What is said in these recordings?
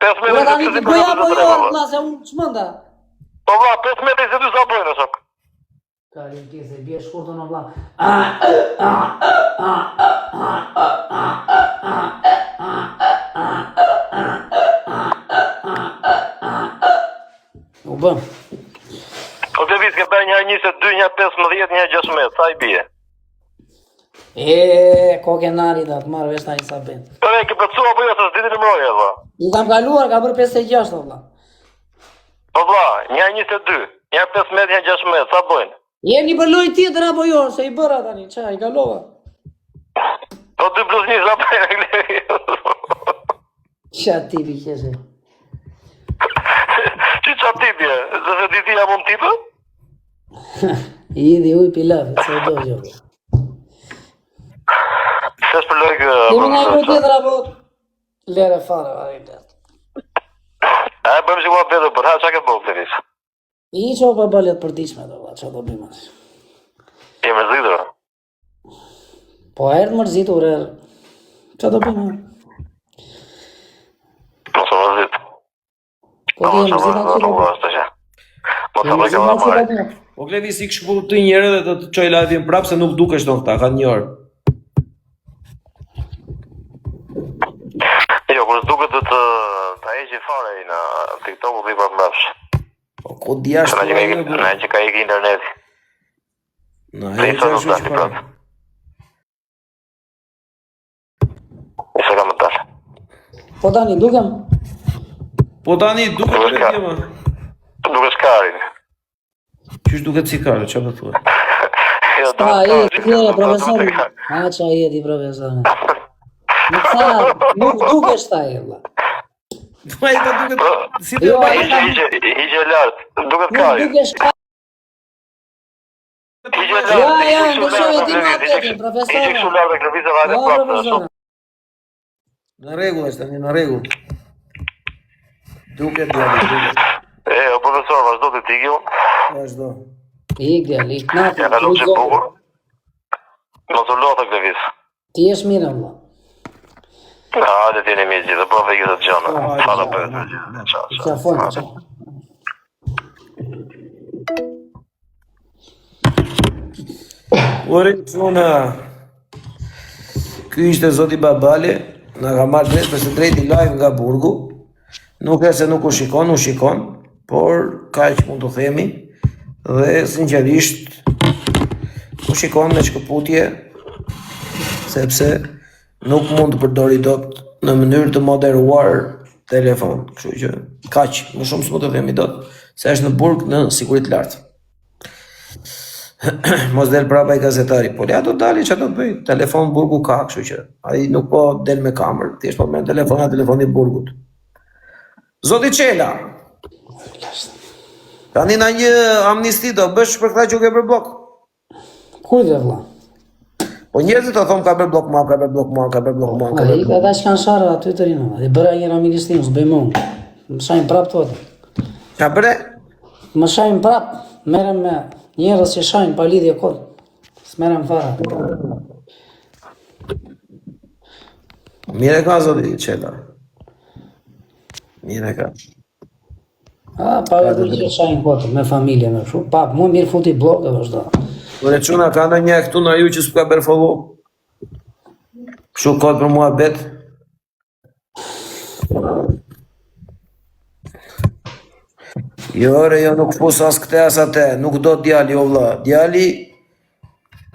Ura tani të bëja po jo, vlla, se unë çmenda. Po vlla, 15:22 sa bëjnë shok. Kalim ti se bie shkurtën o vlla. U bëm. O të vitë ke bërë një 22, një 15, një 16, sa I bie? Kokenari da, të marrë vesh tani sa bën. Po e ke përcu apo jo, se s'diti në mëroj e vlla. I kam kaluar, ka bërë 56 o vlla. Po vlla, një 22, një 15, një 16, sa bëjnë? Jemi për lojë tjetër apo jo, se I bëra tani, qa, I kalova. Po 2+1 sa bëjnë? Qa tipi qeshe? Që qa tipje? Se diti jam unë tipë? I idhi uj pilaf, se do jo. Ses për lojë Kemi nga I tjetër apo lere fare, a I tjetër. E, bëjmë që kua betë për, ha, qa ke bëllë të visë? I që o pa balet për diqme do, qa do bëjmë atë. Je mërzitur? Po erë mërzitur, erë. Qa do bëjmë atë? Mos o mërzit. Po ti e mërzit atë që do bëjmë. Mos o mërzit. Po Klevi si kështu të njërë dhe të qoj live-in prapë se nuk duke shto këta, ka një orë. Jo, kur s'duke të ta eqi fare I në TikTok-u t'i për mrapsh. Po ku djasht të Na e që ka iki interneti. Na Se e I sa nuk që dalë prapë. I se ka më talë. Po tani, dukem? Po tani duke të vedjema. Duke shkarin. Qysh duke të cikarë, që për thua? Sta, I e tjere, profesori. A, qa I e ti, profesori. Nuk tha, nuk duke shta E, vla. Ma I ta duke të... Si të Jo, Hiqe lartë, duke nuk t'karin. duke shta. Hiqe Ja, lartë, ndëshove ti ma tetin, profesori. Hiqe kështu lartë dhe klëvizë vajtë O, prapë. profesori. Në regull është tani, në regull. Duke djali, duke. E, o profesor, vazhdo të t'i gjo. Vazhdo. Ik, djali, ik, natë. Ja ka lumë që bukur. Mos u lotë klëvizë. Ti esh mire, vla. Hajde t'jeni mi gjithë, po fe gjithë të gjënë. Fala për të gjithë. Qa fond, qa. Ore, quna, ky ishte Zoti Babali, nga ka marrë drejt, përse drejti live nga burgu, nuk e se nuk u shikon, por ka që mund të themi, dhe sinqerisht, u shikon me shkëputje, sepse nuk mund të përdori dot në mënyrë të moderuar telefon, kështu që kaq, më shumë s'mund të themi dot, se është në burg në sigurit lartë. Mos del prapa I gazetari, po ja do dali që do të bëj, telefon burgu ka, kështu që ai nuk po del me kamerë, thjesht po merr telefoni burgut. Zoti Qela, tani na një amnisti do bësh për këta që u ke bërë blok. Kujde, vla? Po njerëzit të thonë ka bërë blok mua, ka bërë blok mua, ka bërë blok mua, ka A, bërë I blok. ka da shkan shara aty të rinë, dhe bëra njëra ministrinë, s'bëjmë unë. Më shajnë prap të otë. Qa bëre? Më shajnë prap, merem me njerës që shajnë pa lidhje kodë. S'merem fara. Mire ka Zoti Qela. Mire ka. A, pa edhe që shajnë kodë, me familje, me shumë. Pa, mu mirë futi blok dhe vazhdo. Ure quna, ka në një këtu në ju që s'ka bërë follow? Kështu kod për mua bet? Jo, jo, nuk fus as këte as ate, nuk do djali, o vla. Djali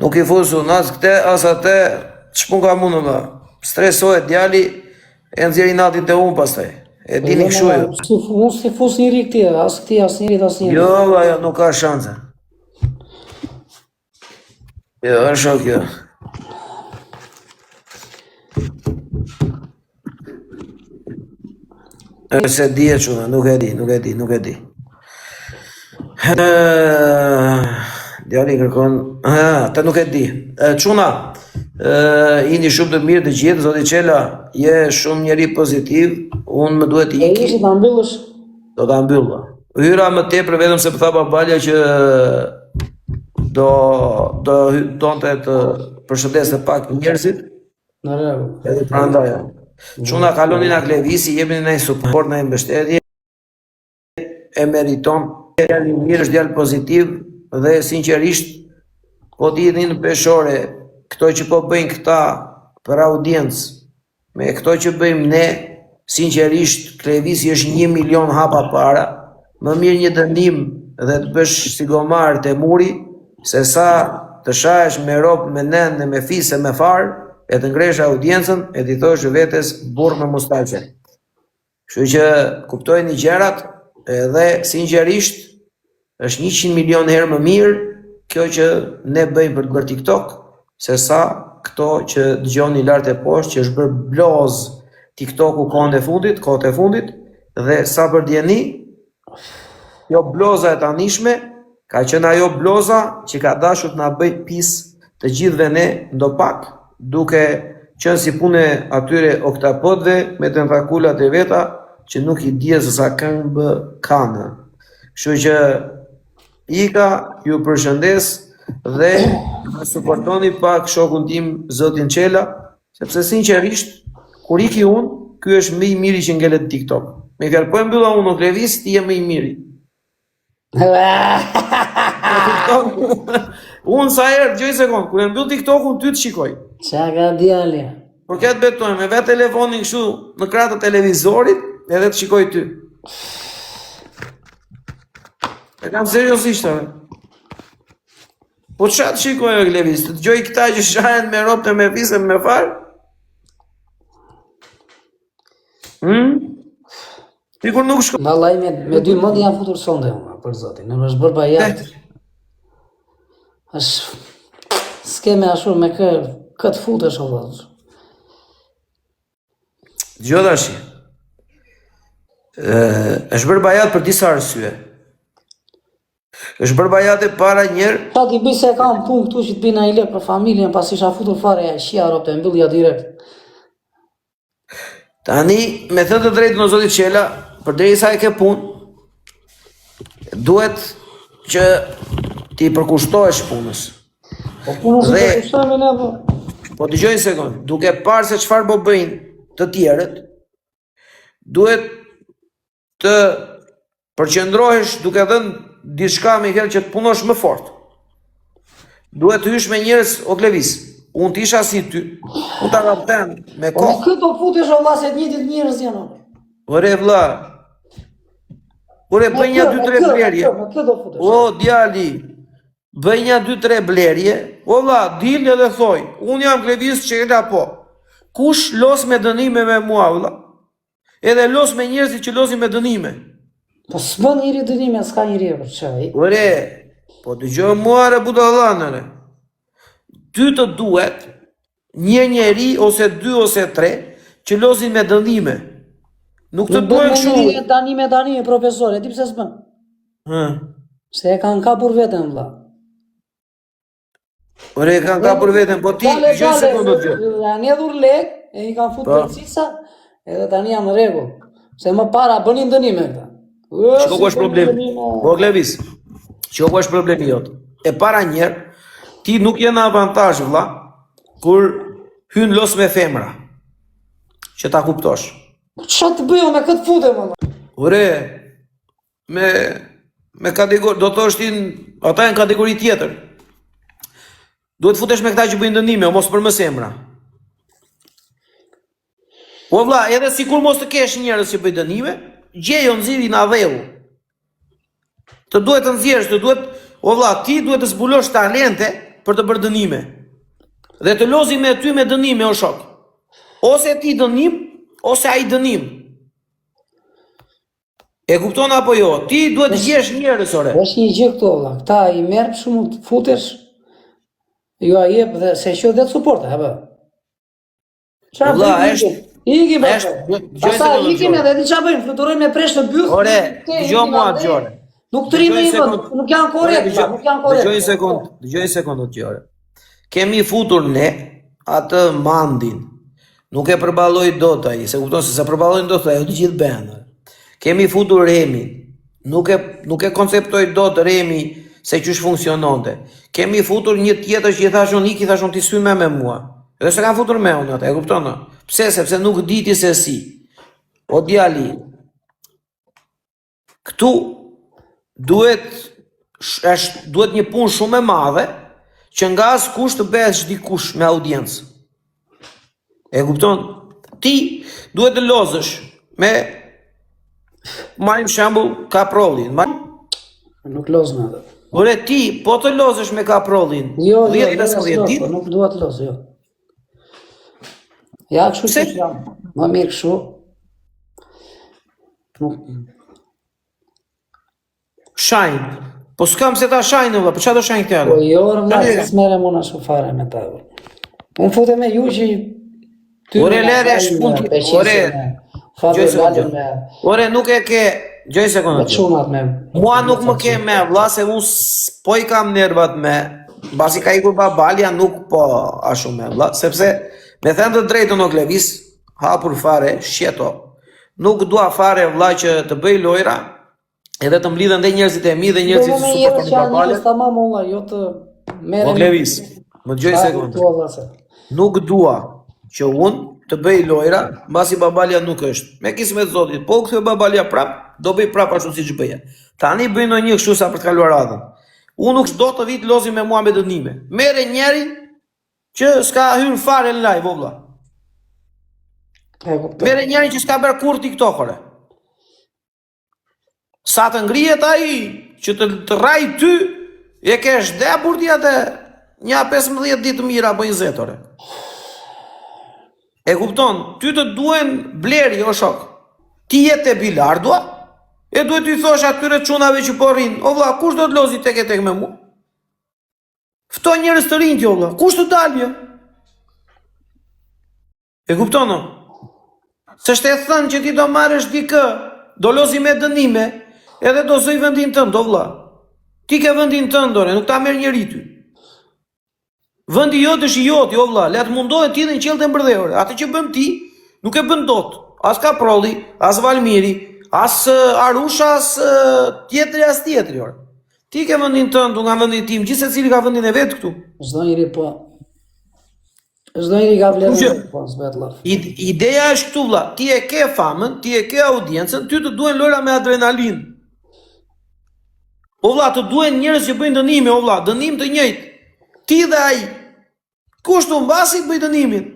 nuk I fusu as këte as ate, ç'pun ka mundë vla. Stresohet djali, e nëzjeri natin të unë pastaj. E dini kështu jo. Unë si fus njëri këti, as këti, as njëri, as njëri. Jo, vla, jo, nuk ka shanse. Jo, është shok, jo. Se di e quna, nuk e di. Djali kërkon, ta nuk e di. Quna, jeni shumë të mirë të gjithë, Zoti Qela, je shumë njeri pozitiv, unë më duhet E ishi ta mbyllësh? Do ta mbylla. Hyra më tepër vetëm se tha Babalja që do donte të përshëndeste pak njerëzit. Në rregull. Edhe prandaj. Çuna kaloni na Klevisi, jepni na suport, na mbështetje, e meriton. Djalë i mirë, është djalë pozitiv dhe sinqerisht po ti jeni në peshore, këto që po bëjnë këta për audiencë, me këto që bëjmë ne, sinqerisht Klevisi është 1 milion hapa para, më mirë një dënim dhe të bësh si gomar të muri, se sa të shahesh me ropë, me nen, me fisë, me farë, e të ngresh audiencën, e ti thosh vetes burr me mustaqe. Kështu që kuptojeni gjërat, edhe sinqerisht është 100 milion herë më mirë kjo që ne bëjmë për të bërë TikTok, se sa këto që dëgjoni lart e poshtë që është bërë bloz TikToku kohët e fundit, dhe sa për djeni, jo bloza e tanishme, ka qenë ajo bloza që ka dashur të na bëj pis të gjithëve ne ndopak, duke qenë si pune atyre oktapodëve me tentakulat e veta që nuk i dje se sa këmbë kanë. Kështu që Ika ju përshëndes dhe suportoni pak shokun tim zotin Qela, sepse sinqerisht kur iki unë, ky është më i miri që ngelet TikTok. Me fjalë po e mbylla unë në Klevis, ti je më i miri. Unë sa herë, gjoj sekund, kur e mbyll TikTokun ty të shikoj. Qa ka djali? Por këtë betojmë, me vetë telefonin kështu në krah të televizorit, edhe të shikoj ty. E kam seriosisht atë. Po çfarë të shikoj o Klevis? Të dëgjoj këta që shahen me ropë me fisë me far? Ti kur nuk shko. Vallai me 2 mend jam futur sonde unë, për zotin. Në është bërë bajat. S'keme ashtu me këtë futesh o vëllaz. Dgjoj tash. Është bërë bajat për disa arsye. Është bërë bajat e para njerë. Ta ti bëj se kam punë këtu që të bëjnë ai lek për familjen, pasi isha futur fare ja shija ropë të mbyllja direkt. Tani, me thënë të drejtë në zotit Qela, përderisa e ke punë, duhet që ti përkushtohesh punës. Po punës Dhe- të përkushtojme ne po. Po dëgjoj një sekond, duke parë se çfarë po bëjnë të tjerët, duhet të përqendrohesh duke dhënë diçka me fjalë që të punosh më fort. Duhet të hysh me njerëz o Klevis. Unë të isha si ty, unë ta kapten me Po me kohë. këtë do futesh o vëllaz se të njëjtit njerëz janë. Ore vlla. Ore bëj një 2-3 blerje. Me këtë do futesh. O djali, bëj një 2-3 blerje. O vlla, dilni edhe thoj, unë jam Klevis Qela po. Kush los me dënime me mua vlla? Edhe los me njerëzit që losin me dënime. Po s'bën njëri dënime, s'ka njëri për çaj. Ore, po dëgjoj mua re budallanëre. Ty të duhet një njeri ose 2 ose 3 që losin me dënime. Nuk të duhet kështu. Danime, profesore, ti pse s'bën? Se e kanë kapur veten vëlla. Ore, kanë kapur veten, po ti gjë sekondë gjë. Janë hedhur lek, e i kanë futur përcisa, edhe tani janë në rregull. Se më para bënin dënime këta. Çka ku është problemi? Po Klevis. Çka ku është problemi jot? E para njerë, ti nuk je në avantazh vlla, kur hyn los me femra. Që ta kuptosh. Ç'a të bëjo me këtë futem valla? Ore, me kategori, do të thosh ti, ata janë kategori tjetër. Duhet futesh me këta që bëjnë dënime, o mos për mës emra. Po vlla, edhe sikur mos të kesh njerëz që bëjnë dënime, gjejo nxirri në adheu. Të duhet të nxjerrësh, të duhet, o vlla, ti duhet të zbulosh talente për të bërë dënime. Dhe të lozi me ty me dënime o shok. Ose ti dënim, ose ai dënim. E kupton apo jo? Ti duhet të gjesh njerëz ore. Është një gjë këto valla. Këta i merr për shkakun të futesh. Jo a jep dhe se shoh vetë suporta, apo. Valla, është Iki bashkë. është- Pastaj ikim edhe di ç'a bëjmë, fluturojmë me presh të byll. Ore, dëgjoj mua gjore. Nuk trimni nuk janë korrekt, nuk janë korrekt. Dëgjoj një sekond gjore. Kemi futur ne atë mandin. Nuk e përballoj dot ai, se kupton se sa përballojnë dot ajo të gjithë bëhen. Kemi futur Remin. Nuk e konceptoj dot Remi se çish funksiononte. Kemi futur një tjetër që i thashun iki, thashun ti sy me mua. Edhe se kanë futur me unë atë, e kupton? Pse? Sepse nuk diti se si. O djali, këtu duhet një punë shumë e madhe që nga askush të bëhet dikush me audiencë. E kupton? Ti duhet të lozësh me marrim shembull kaprollin. Nuk lozën atë. Ore ti po të lozësh me kaprollin. Jo, 10-15 ditë. nuk dua të lozë, jo. Ja, kështu që jam. Më mirë kështu. Shajn. Po s'kam se ta shajnë valla, po çfarë do shajnë këtë? Po jo, valla, s'merrem unë ashtu fare me ta. Unë futem me ju që ore lere shpunt, ore. Ore nuk e ke, gjoj sekundë. Mua nuk më ke me, vlla, se unë po i kam nervat me, basi ka ikur babalja nuk po ashtu me, vlla, sepse me thënë të drejtën o Klevis, hapur fare, shjeto. Nuk dua fare, vlla, që të bëj lojra, edhe të mblidhen dhe njerëzit e mi dhe njerëzit që suportoni babalja. O Klevis, më gjoj sekundë. Nuk dua që unë të bëj lojra, mbasi babalja nuk është. Me kismet Zotit, po kthej babalja prap, do bëj prap ashtu siç bëja. Tani bëj ndonjë kështu sa për të kaluar radhën. Unë nuk do të vit lozi me mua me dënime. Merre njerin që s'ka hyrë fare në live, valla. Merre njerin që s'ka bërë kur TikTokore. Sa të ngrihet ai që të rraj ty, e ke shdepur ti atë një 15 ditë mira apo 20 ore. E kupton, ty të duen bleri o shok. Ti jetë e bilardua, e duhet t'i thosh atyre çunave që po rrin, o vlla, kush do të lozi tek e tek me mua? Fto njerëz të rinj ti o vlla, kush të dalë? E kupton o? S'është e thënë që ti do marrësh dikë, do lozi me dënime, edhe do zoj vendin tënd, o vlla. Ti ke vendin tënd, ore, nuk ta merr njeri ty. Vendi jot është i joti, o vlla, le të mundohet ti në qellët e mbërdhëore. Atë që bën ti, nuk e bën dot. As Kaprolli, as Valmiri, as Arusha, as tjetri, ore. Ti ke vendin tënd, unë kam vendin tim, gjithsecili ka vendin e vet këtu. Çdo njeri po. Çdo njeri ka vlerën po, s'bet llaf. Ideja është këtu vlla, ti e ke famën, ti e ke audiencën, ty të duhen lojra me adrenalinë. O vlla, të duhen njerëz që bëjnë dënime, o vlla, dënim të njëjtë. Ti dhe ai, kush të mbasi bëj dënimin?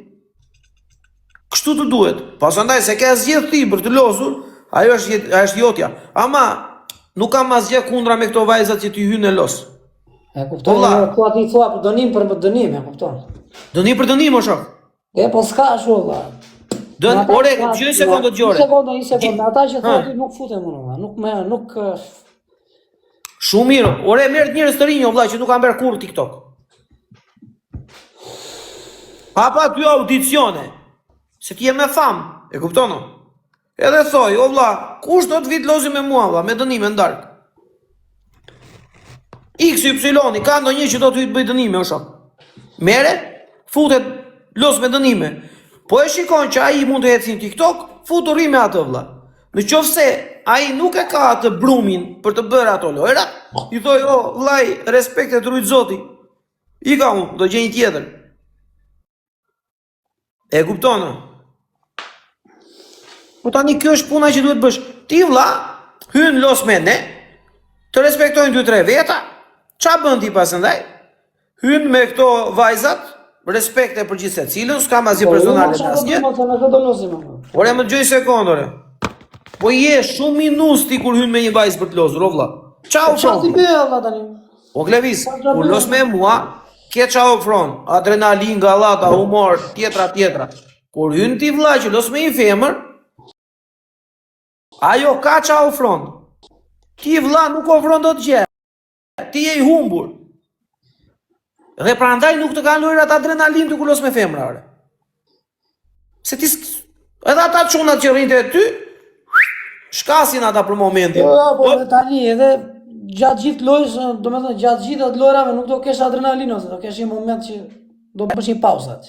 Kështu të duhet. Pasandaj se ke zgjedh ti për të lozur, ajo është jotja. Ama nuk kam asgjë kundra me këto vajzat që ti hynë në los. E kupton, po ti thua për dënim për dënim, e kupton? Dënim për dënim o shok. E po s'ka ashtu valla. Ore, gjë sekondë gjore. Një sekondë, ata që thotë nuk futem unë, nuk Shumë mirë. Ore, merr njerëz të rinj o vlla që nuk kanë bërë kurrë TikTok. Hapa ty audicione, se ti je me famë, e kuptono? Edhe thoj, o vlla, kush do të vit lozi me mua, vlla, me dënime ndark? XY, ka ndonjë që do të vit bëj dënime, o shok. Mere, futet los me dënime. Po e shikon që ai mund të ecë në TikTok, futu rri me atë, vlla. Në qoftë se ai nuk e ka atë brumin për të bërë ato lojra, i thoj, o, vllai, respekte të rujt Zoti. I ka unë, do gjej një tjetër. E kuptonë? Po tani kjo është puna që duhet bësh. Ti vlla, hyn los me ne, të respektojnë 2-3 veta, qa bën ti pasandaj? Hyn me këto vajzat, respekte për gjithë secilën, s'kam asgjë personale në asgjë. Ore më gjoj sekondore. Po je shumë minus ti kur hyn me një vajzë për të lozur, o vlla. Qa ofron? O Klevis, kur los me mua, ke qa ofron? Adrenalin, gallata, humor, tjetra. Kur hyn ti vlla që los me një femër, ajo ka qa ofron? Ti vlla nuk ofron dot gjë. Ti je i humbur. Dhe prandaj nuk të kanë lojrat adrenalin të kur los me femra, ore. Se ti edhe ata çunat që rrinte ty, shkasin ata për momentin. Po tani edhe gjatë gjithë lojës, do me thënë gjatë gjithë atë lojrave nuk do kesh adrenalinë, ose do kesh një moment që do bësh një pauzat.